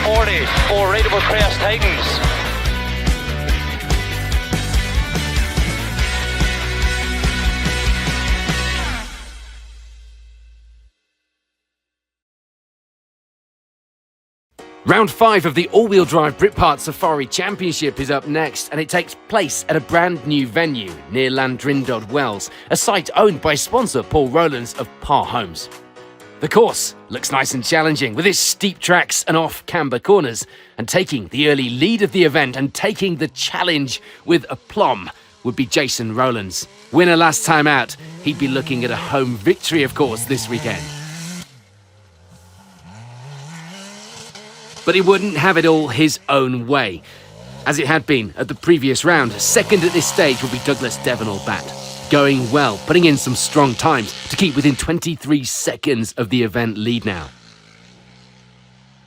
40 for Rateable Crest Titans. Round 5 of the all-wheel drive Britpart Safari Championship is up next, and it takes place at a brand new venue near Landrindod Wells, a site owned by sponsor Paul Rowlands of Parr Homes. The course looks nice and challenging with its steep tracks and off-camber corners, and taking the early lead of the event and taking the challenge with aplomb would be Jason Rowlands. Winner last time out, he'd be looking at a home victory, of course, this weekend. But he wouldn't have it all his own way. As it had been at the previous round, second at this stage would be Douglas Devonall-Batt. Going well, putting in some strong times to keep within 23 seconds of the event lead now.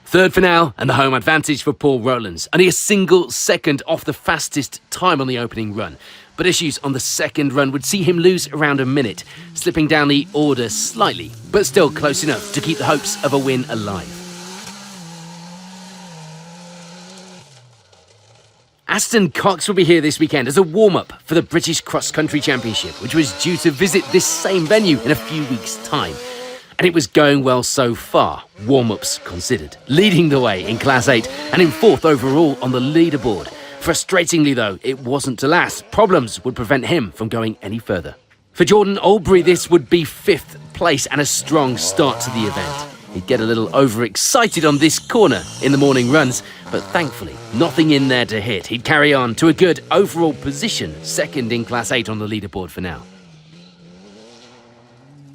Third for now, and the home advantage for Paul Rowlands. Only a single second off the fastest time on the opening run. But issues on the second run would see him lose around a minute, slipping down the order slightly, but still close enough to keep the hopes of a win alive. Aston Cox will be here this weekend as a warm-up for the British Cross Country Championship, which was due to visit this same venue in a few weeks' time. And it was going well so far, warm-ups considered, leading the way in Class 8 and in 4th overall on the leaderboard. Frustratingly though, it wasn't to last. Problems would prevent him from going any further. For Jordan Albury, this would be 5th place and a strong start to the event. He'd get a little overexcited on this corner in the morning runs, but thankfully, nothing in there to hit. He'd carry on to a good overall position, second in Class 8 on the leaderboard for now.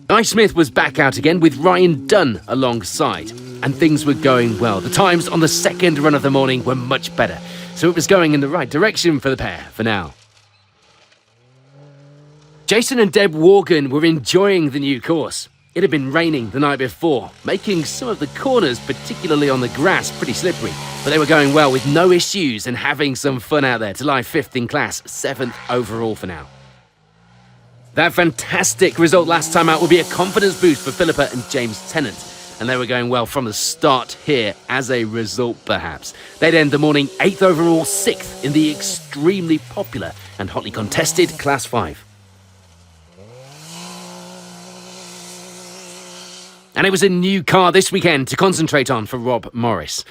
Guy Smith was back out again with Ryan Dunn alongside, and things were going well. The times on the second run of the morning were much better, so it was going in the right direction for the pair for now. Jason and Deb Worgan were enjoying the new course. It had been raining the night before, making some of the corners, particularly on the grass, pretty slippery. But they were going well with no issues and having some fun out there to lie 5th in class, 7th overall for now. That fantastic result last time out will be a confidence boost for Philippa and James Tennant. And they were going well from the start here as a result, perhaps. They'd end the morning 8th overall, 6th in the extremely popular and hotly contested Class 5. And it was a new car this weekend to concentrate on for Rob Morris.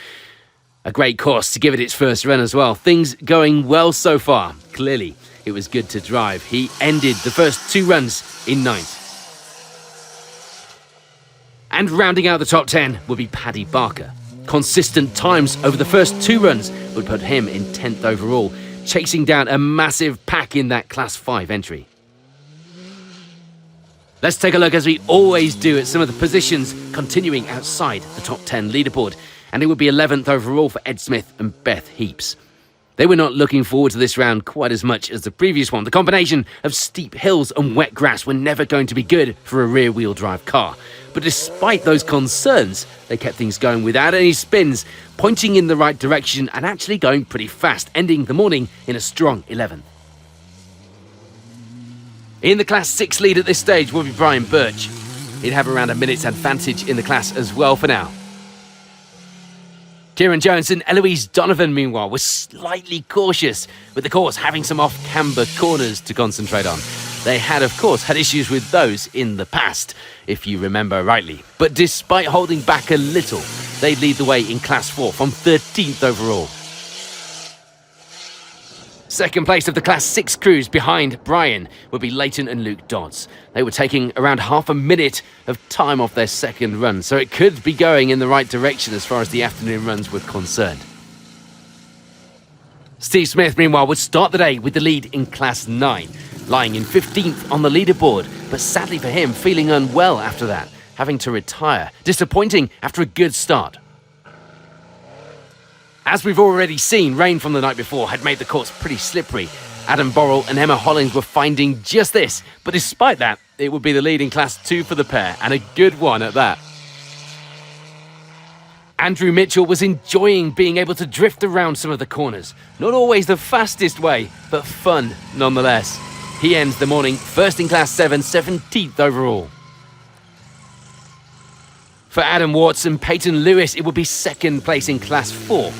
A great course to give it its first run as well. Things going well so far. Clearly, it was good to drive. He ended the first 2 runs in 9th. And rounding out the top 10 would be Paddy Barker. Consistent times over the first 2 runs would put him in 10th overall, chasing down a massive pack in that Class 5 entry. Let's take a look, as we always do, at some of the positions continuing outside the top 10 leaderboard. And it would be 11th overall for Ed Smith and Beth Heaps. They were not looking forward to this round quite as much as the previous one. The combination of steep hills and wet grass were never going to be good for a rear-wheel drive car. But despite those concerns, they kept things going without any spins, pointing in the right direction and actually going pretty fast, ending the morning in a strong 11th. In the Class 6 lead at this stage will be Brian Birch. He'd have around a minute's advantage in the class as well for now. Kieran Jones and Eloise Donovan, meanwhile, were slightly cautious, with the course having some off-camber corners to concentrate on. They had, of course, had issues with those in the past, if you remember rightly. But despite holding back a little, they'd lead the way in Class 4 from 13th overall. Second place of the Class 6 crews behind Brian would be Leighton and Luke Dodds. They were taking around half a minute of time off their second run, so it could be going in the right direction as far as the afternoon runs were concerned. Steve Smith, meanwhile, would start the day with the lead in Class 9, lying in 15th on the leaderboard, but sadly for him, feeling unwell after that, having to retire. Disappointing after a good start. As we've already seen, rain from the night before had made the course pretty slippery. Adam Borrell and Emma Hollings were finding just this, but despite that, it would be the lead in Class 2 for the pair, and a good one at that. Andrew Mitchell was enjoying being able to drift around some of the corners. Not always the fastest way, but fun nonetheless. He ends the morning first in Class 7, 17th overall. For Adam Watts and Peyton Lewis, it would be second place in Class 4.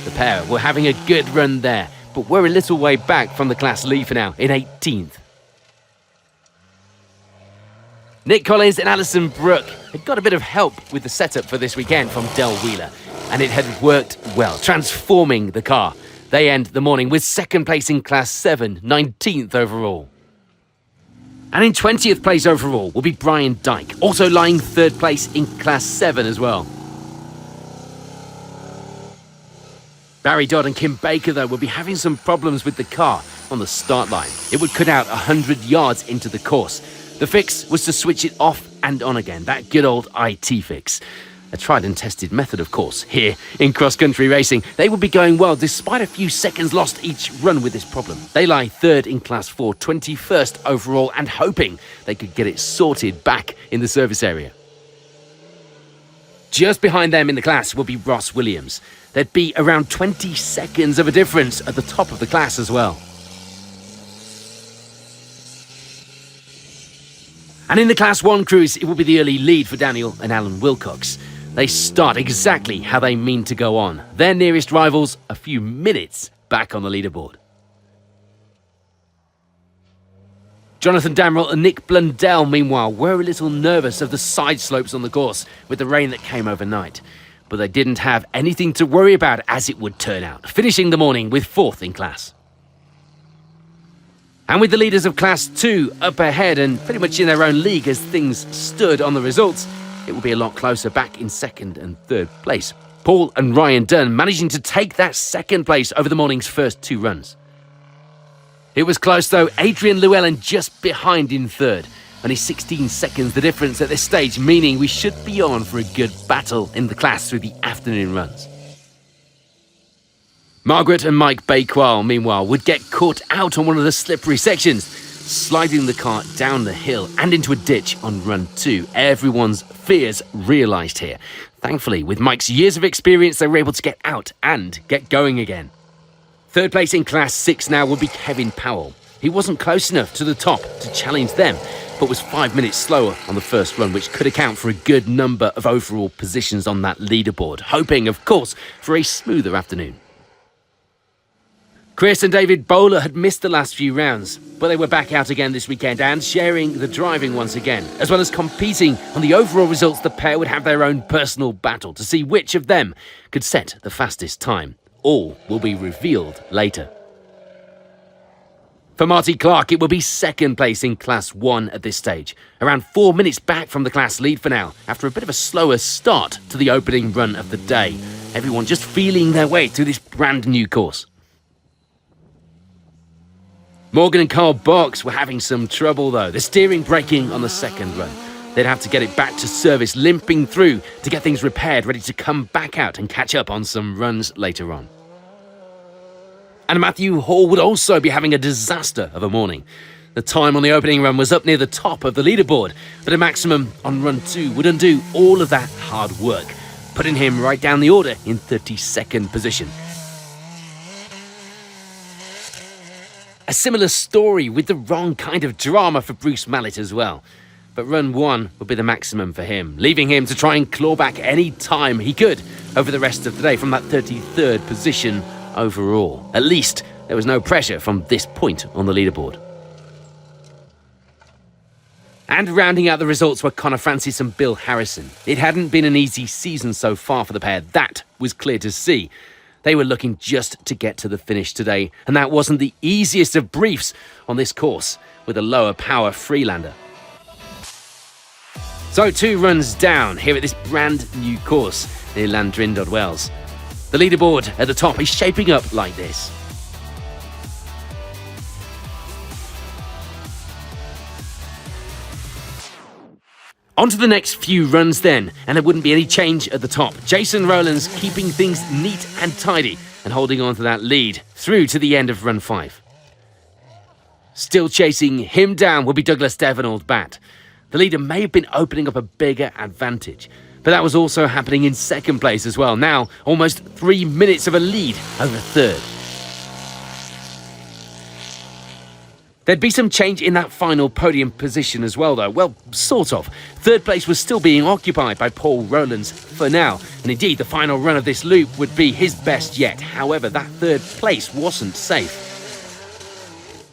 The pair were having a good run there, but were a little way back from the class lead for now in 18th. Nick Collins and Alison Brooke had got a bit of help with the setup for this weekend from Del Wheeler, and it had worked well, transforming the car. They end the morning with second place in Class 7, 19th overall. And in 20th place overall will be Brian Dyke, also lying third place in Class 7 as well. Barry Dodd and Kim Baker, though, will be having some problems with the car on the start line. It would cut out 100 yards into the course. The fix was to switch it off and on again, that good old IT fix. A tried and tested method, of course, here in cross-country racing. They will be going well despite a few seconds lost each run with this problem. They lie third in Class 4, 21st overall, and hoping they could get it sorted back in the service area. Just behind them in the class will be Ross Williams. There'd be around 20 seconds of a difference at the top of the class as well. And in the Class 1 crews, it will be the early lead for Daniel and Alan Wilcox. They start exactly how they mean to go on. Their nearest rivals a few minutes back on the leaderboard. Jonathan Damrell and Nick Blundell, meanwhile, were a little nervous of the side slopes on the course with the rain that came overnight. But they didn't have anything to worry about as it would turn out, finishing the morning with fourth in class. And with the leaders of Class 2 up ahead and pretty much in their own league as things stood on the results, it will be a lot closer back in second and third place. Paul and Ryan Dunn managing to take that second place over the morning's first two runs. It was close though, Adrian Llewellyn just behind in third. Only 16 seconds the difference at this stage, meaning we should be on for a good battle in the class through the afternoon runs. Margaret and Mike Bakewell, meanwhile, would get caught out on one of the slippery sections, sliding the car down the hill and into a ditch on run 2. Everyone's fears realised here. Thankfully, with Mike's years of experience, they were able to get out and get going again. Third place in Class 6 now will be Kevin Powell. He wasn't close enough to the top to challenge them, but was 5 minutes slower on the first run, which could account for a good number of overall positions on that leaderboard, hoping, of course, for a smoother afternoon. Chris and David Bowler had missed the last few rounds, but they were back out again this weekend and sharing the driving once again. As well as competing on the overall results, the pair would have their own personal battle to see which of them could set the fastest time. All will be revealed later. For Marty Clark, it will be second place in Class 1 at this stage, around 4 minutes back from the class lead for now, after a bit of a slower start to the opening run of the day. Everyone just feeling their way through this brand new course. Morgan and Carl Box were having some trouble though, the steering breaking on the second run. They'd have to get it back to service, limping through to get things repaired, ready to come back out and catch up on some runs later on. And Matthew Hall would also be having a disaster of a morning. The time on the opening run was up near the top of the leaderboard, but a maximum on run 2 would undo all of that hard work, putting him right down the order in 32nd position. A similar story with the wrong kind of drama for Bruce Mallet as well. But run 1 would be the maximum for him, leaving him to try and claw back any time he could over the rest of the day from that 33rd position overall. At least there was no pressure from this point on the leaderboard. And rounding out the results were Connor Francis and Bill Harrison. It hadn't been an easy season so far for the pair, that was clear to see. They were looking just to get to the finish today, and that wasn't the easiest of briefs on this course with a lower power Freelander. So 2 runs down here at this brand new course near Landrindod Wells. The leaderboard at the top is shaping up like this. On to the next few runs then, and there wouldn't be any change at the top. Jason Rowlands keeping things neat and tidy and holding on to that lead through to the end of run 5. Still chasing him down will be Douglas Devon Bat. The leader may have been opening up a bigger advantage, but that was also happening in second place as well. Now, almost 3 minutes of a lead over third. There'd be some change in that final podium position as well, though. Well, sort of. Third place was still being occupied by Paul Rowlands for now, and indeed the final run of this loop would be his best yet. However, that third place wasn't safe.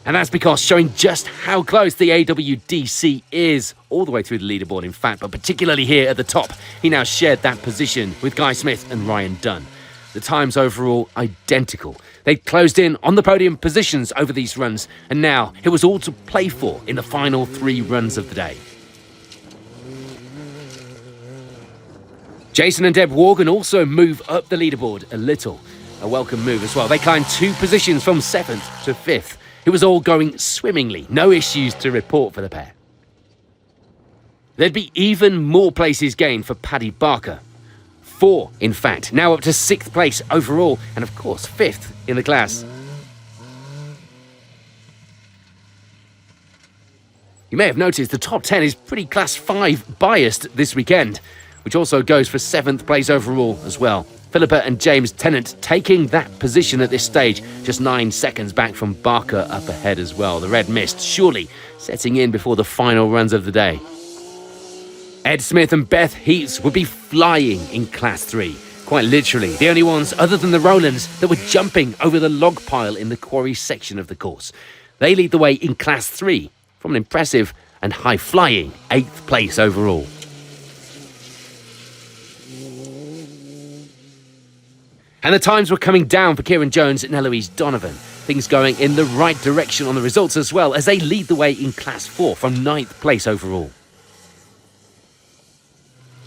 And that's because showing just how close the AWDC is, all the way through the leaderboard in fact, but particularly here at the top, he now shared that position with Guy Smith and Ryan Dunn. The times overall identical. They'd closed in on the podium positions over these runs, and now it was all to play for in the final 3 runs of the day. Jason and Deb Morgan also move up the leaderboard a little. A welcome move as well. They climbed 2 positions from 7th to 5th. It was all going swimmingly. No issues to report for the pair. There'd be even more places gained for Paddy Barker. 4, in fact, now up to 6th place overall, and of course 5th in the class. You may have noticed the top 10 is pretty class 5 biased this weekend, which also goes for 7th place overall as well. Philippa and James Tennant taking that position at this stage, just 9 seconds back from Barker up ahead as well. The red mist surely setting in before the final runs of the day. Ed Smith and Beth Heaths would be flying in Class 3. Quite literally, the only ones other than the Rowlands that were jumping over the log pile in the quarry section of the course. They lead the way in Class 3 from an impressive and high-flying 8th place overall. And the times were coming down for Kieran Jones and Eloise Donovan. Things going in the right direction on the results as well, as they lead the way in Class 4 from 9th place overall.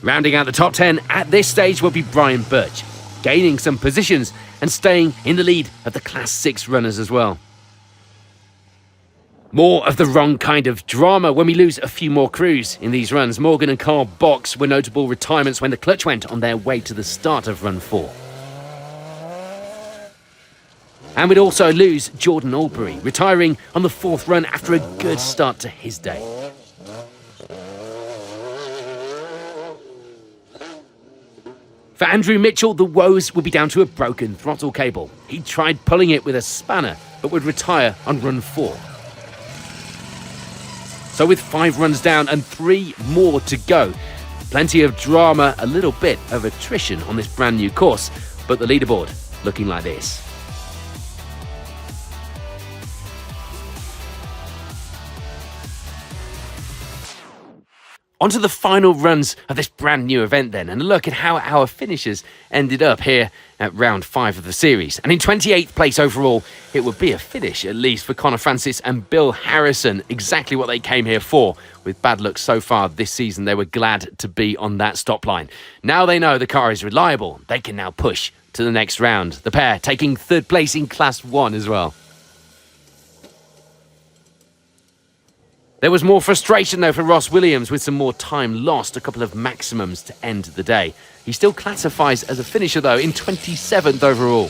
Rounding out the top 10 at this stage will be Brian Birch, gaining some positions and staying in the lead of the Class 6 runners as well. More of the wrong kind of drama when we lose a few more crews in these runs. Morgan and Carl Box were notable retirements when the clutch went on their way to the start of Run 4. And we'd also lose Jordan Albury, retiring on the 4th run after a good start to his day. For Andrew Mitchell, the woes would be down to a broken throttle cable. He tried pulling it with a spanner, but would retire on Run 4. So with 5 runs down and 3 more to go, plenty of drama, a little bit of attrition on this brand new course, but the leaderboard looking like this. On to the final runs of this brand new event then, and a look at how our finishers ended up here at round 5 of the series. And in 28th place overall, it would be a finish, at least for Connor Francis and Bill Harrison, exactly what they came here for. With bad luck so far this season, they were glad to be on that stop line. Now they know the car is reliable, they can now push to the next round. The pair taking 3rd place in Class 1 as well. There was more frustration, though, for Ross Williams with some more time lost, a couple of maximums to end the day. He still classifies as a finisher, though, in 27th overall.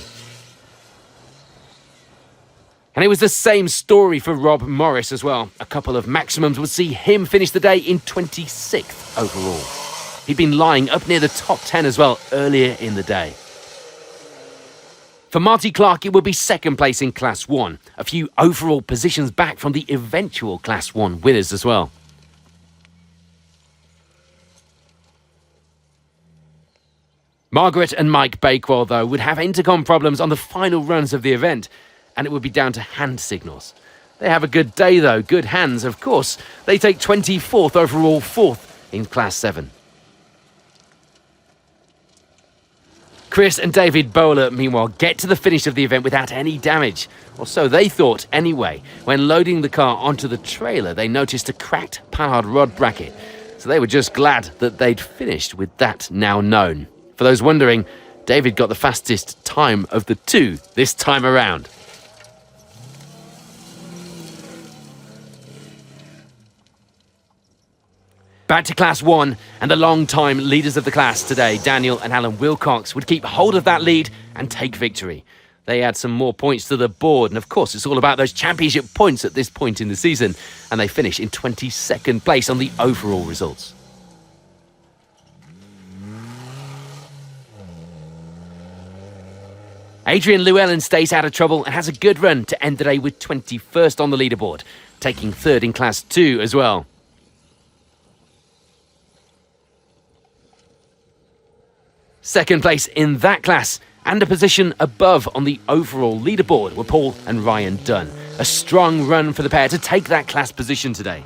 And it was the same story for Rob Morris as well. A couple of maximums would see him finish the day in 26th overall. He'd been lying up near the top 10 as well earlier in the day. For Marty Clark, it would be 2nd place in Class 1. A few overall positions back from the eventual Class 1 winners as well. Margaret and Mike Bakewell, though, would have intercom problems on the final runs of the event, and it would be down to hand signals. They have a good day, though. Good hands, of course. They take 24th overall, 4th in Class 7. Chris and David Bowler, meanwhile, get to the finish of the event without any damage. Or so they thought anyway. When loading the car onto the trailer, they noticed a cracked Panhard rod bracket. So they were just glad that they'd finished with that now known. For those wondering, David got the fastest time of the 2 this time around. Back to Class 1, and the long-time leaders of the class today, Daniel and Alan Wilcox, would keep hold of that lead and take victory. They add some more points to the board, and of course it's all about those championship points at this point in the season, and they finish in 22nd place on the overall results. Adrian Llewellyn stays out of trouble and has a good run to end the day with 21st on the leaderboard, taking 3rd in Class 2 as well. Second place in that class and a position above on the overall leaderboard were Paul and Ryan Dunn. A strong run for the pair to take that class position today.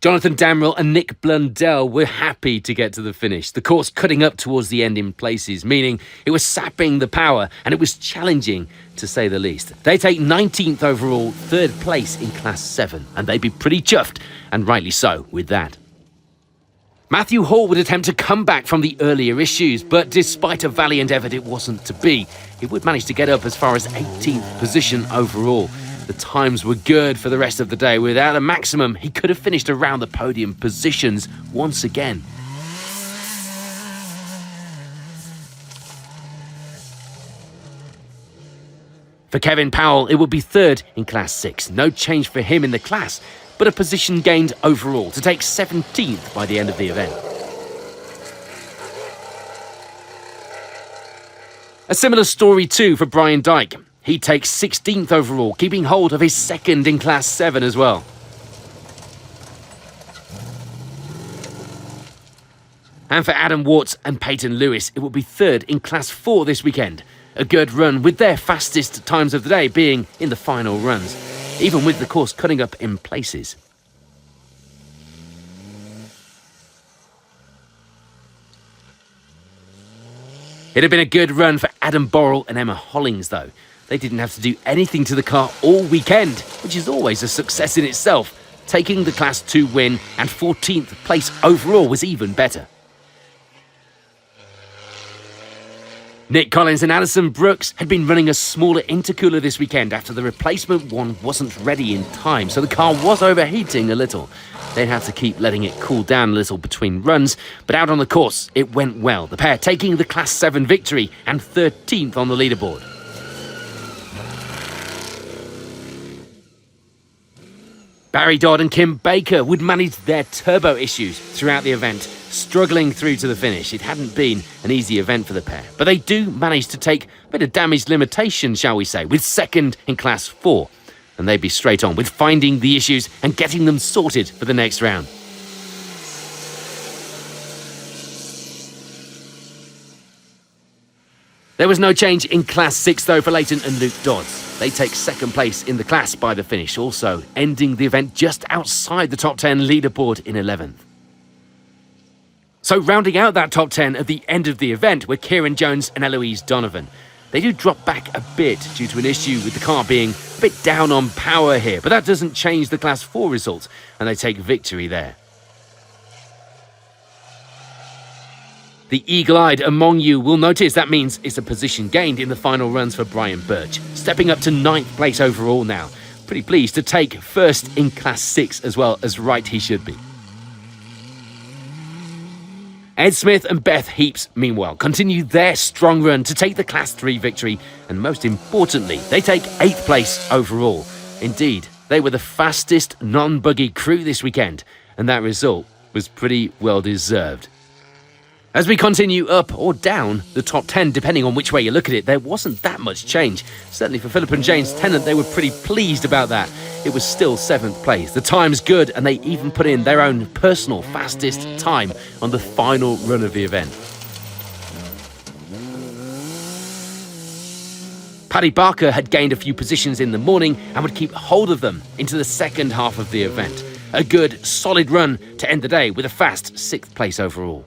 Jonathan Damrell and Nick Blundell were happy to get to the finish. The course cutting up towards the end in places, meaning it was sapping the power and it was challenging to say the least. They take 19th overall, 3rd place in Class 7, and they'd be pretty chuffed, and rightly so, with that. Matthew Hall would attempt to come back from the earlier issues, but despite a valiant effort, it wasn't to be. He would manage to get up as far as 18th position overall. The times were good for the rest of the day. Without a maximum, he could have finished around the podium positions once again. For Kevin Powell, it would be 3rd in Class 6. No change for him in the class, but a position gained overall to take 17th by the end of the event. A similar story too for Brian Dyke. He takes 16th overall, keeping hold of his 2nd in Class 7 as well. And for Adam Warts and Peyton Lewis, it will be 3rd in Class 4 this weekend. A good run, with their fastest times of the day being in the final runs, even with the course cutting up in places. It had been a good run for Adam Borrell and Emma Hollings, though. They didn't have to do anything to the car all weekend, which is always a success in itself. Taking the Class 2 win and 14th place overall was even better. Nick Collins and Alison Brooks had been running a smaller intercooler this weekend after the replacement one wasn't ready in time, so the car was overheating a little. They'd have to keep letting it cool down a little between runs, but out on the course, it went well. The pair taking the Class 7 victory and 13th on the leaderboard. Barry Dodd and Kim Baker would manage their turbo issues throughout the event, struggling through to the finish. It hadn't been an easy event for the pair, but they do manage to take a bit of damage limitation, shall we say, with 2nd in Class 4. And they'd be straight on with finding the issues and getting them sorted for the next round. There was no change in Class 6 though for Leighton and Luke Dodds. They take 2nd place in the class by the finish, also ending the event just outside the top 10 leaderboard in 11th. So rounding out that top 10 at the end of the event were Kieran Jones and Eloise Donovan. They do drop back a bit due to an issue with the car being a bit down on power here, but that doesn't change the Class 4 result, and they take victory there. The eagle-eyed among you will notice that means it's a position gained in the final runs for Brian Birch, stepping up to 9th place overall now. Pretty pleased to take 1st in Class 6 as well, as right he should be. Ed Smith and Beth Heaps, meanwhile, continue their strong run to take the Class 3 victory, and most importantly, they take 8th place overall. Indeed, they were the fastest non-buggy crew this weekend, and that result was pretty well deserved. As we continue up or down the top 10, depending on which way you look at it, there wasn't that much change. Certainly for Philip and James Tennant, they were pretty pleased about that. It was still 7th place. The time's good, and they even put in their own personal fastest time on the final run of the event. Paddy Barker had gained a few positions in the morning and would keep hold of them into the second half of the event. A good, solid run to end the day with a fast 6th place overall.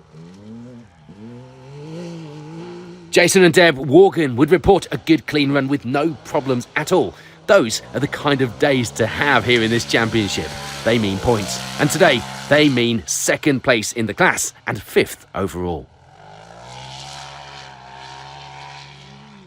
Jason and Deb Morgan would report a good clean run with no problems at all. Those are the kind of days to have here in this championship. They mean points. And today, they mean 2nd place in the class and 5th overall.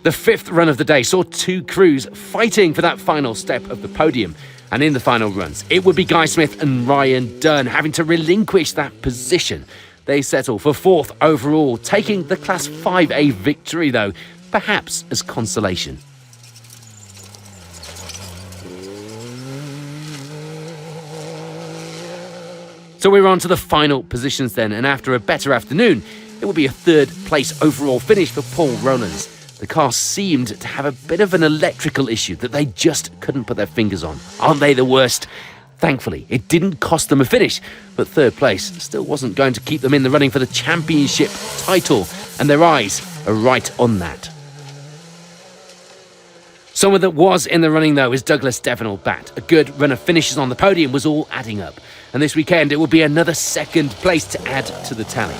The 5th run of the day saw 2 crews fighting for that final step of the podium. And in the final runs, it would be Guy Smith and Ryan Dunn having to relinquish that position. They settle for 4th overall, taking the Class 5A victory though, perhaps as consolation. So we're on to the final positions then, and after a better afternoon, It would be a third place overall finish for Paul Rowlands. The car seemed to have a bit of an electrical issue that they just couldn't put their fingers on. Aren't they the worst? Thankfully, it didn't cost them a finish, but third place still wasn't going to keep them in the running for the championship title, and their eyes are right on that. Someone that was in the running, though, is Douglas Devonall-Batt. A good run of finishes on the podium was all adding up, and this weekend it will be another second place to add to the tally.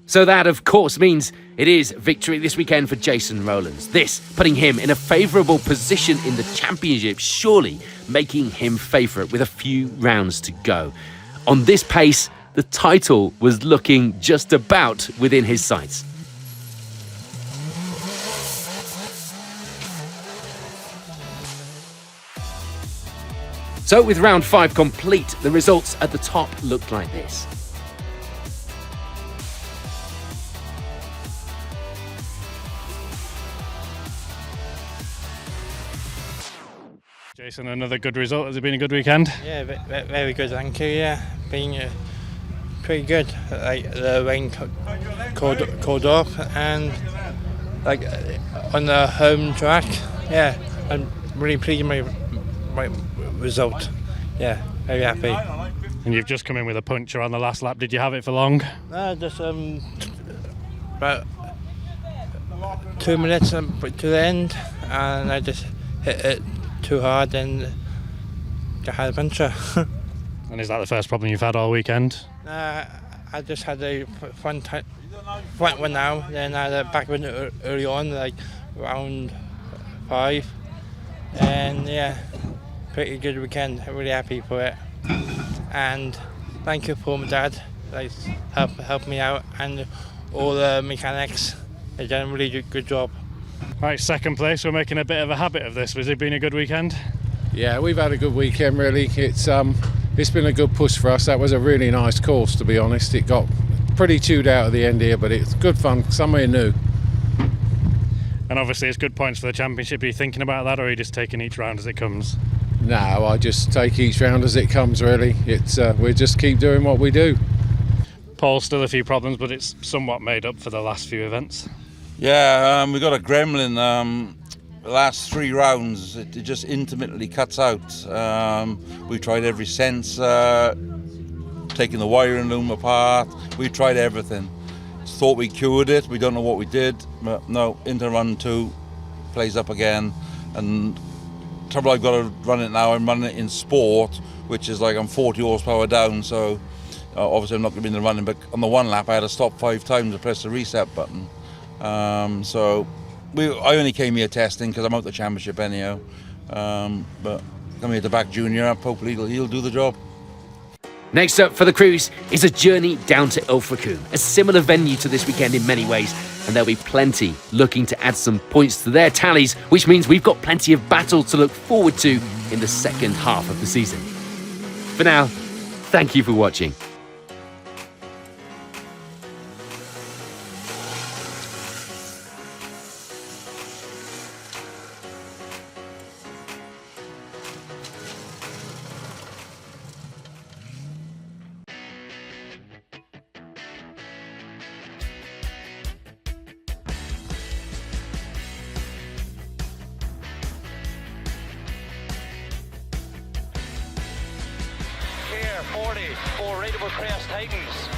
So that, of course, means it is victory this weekend for Jason Rowlands. This putting him in a favourable position in the championship, surely making him favourite with a few rounds to go. On this pace, the title was looking just about within his sights. So with round 5 complete, the results at the top looked like this. Jason, another good result. Has it been a good weekend? Yeah, very good, thank you. Yeah, been pretty good. Like the rain called off, and like on the home track, yeah, I'm really pleased with my result. Yeah, very happy. And you've just come in with a puncher on the last lap. Did you have it for long? No, just about 2 minutes to the end, and I just hit it too hard and I had a puncture. And is that the first problem you've had all weekend? I just had a front one now, then I had a back one early on, like round 5. And yeah, pretty good weekend. I'm really happy for it. And thank you for my dad, like help me out, and all the mechanics. They've done a really good job. Right, second place. We're making a bit of a habit of this. Has it been a good weekend? Yeah, we've had a good weekend really. It's been a good push for us. That was a really nice course, to be honest. It got pretty chewed out at the end here, but it's good fun, somewhere new. And obviously it's good points for the championship. Are you thinking about that, or are you just taking each round as it comes? No, I just take each round as it comes really. It's we just keep doing what we do. Paul, still a few problems, but it's somewhat made up for the last few events. Yeah, we got a gremlin. The last 3 rounds, it just intermittently cuts out. We tried every sense, taking the wiring loom apart. We tried everything. Thought we cured it. We don't know what we did, but no. Into run 2, plays up again, and trouble I've got to run it now. I'm running it in sport, which is like I'm 40 horsepower down. So obviously I'm not going to be in the running. But on the one lap, I had to stop 5 times to press the reset button. So I only came here testing because I'm out the championship anyhow. But come here to back Junior up, hopefully he'll do the job. Next up for the cruise is a journey down to Ilfracombe, a similar venue to this weekend in many ways, and there'll be plenty looking to add some points to their tallies, which means we've got plenty of battle to look forward to in the second half of the season. For now, thank you for watching. Here, 40 for Raidable Crest Titans.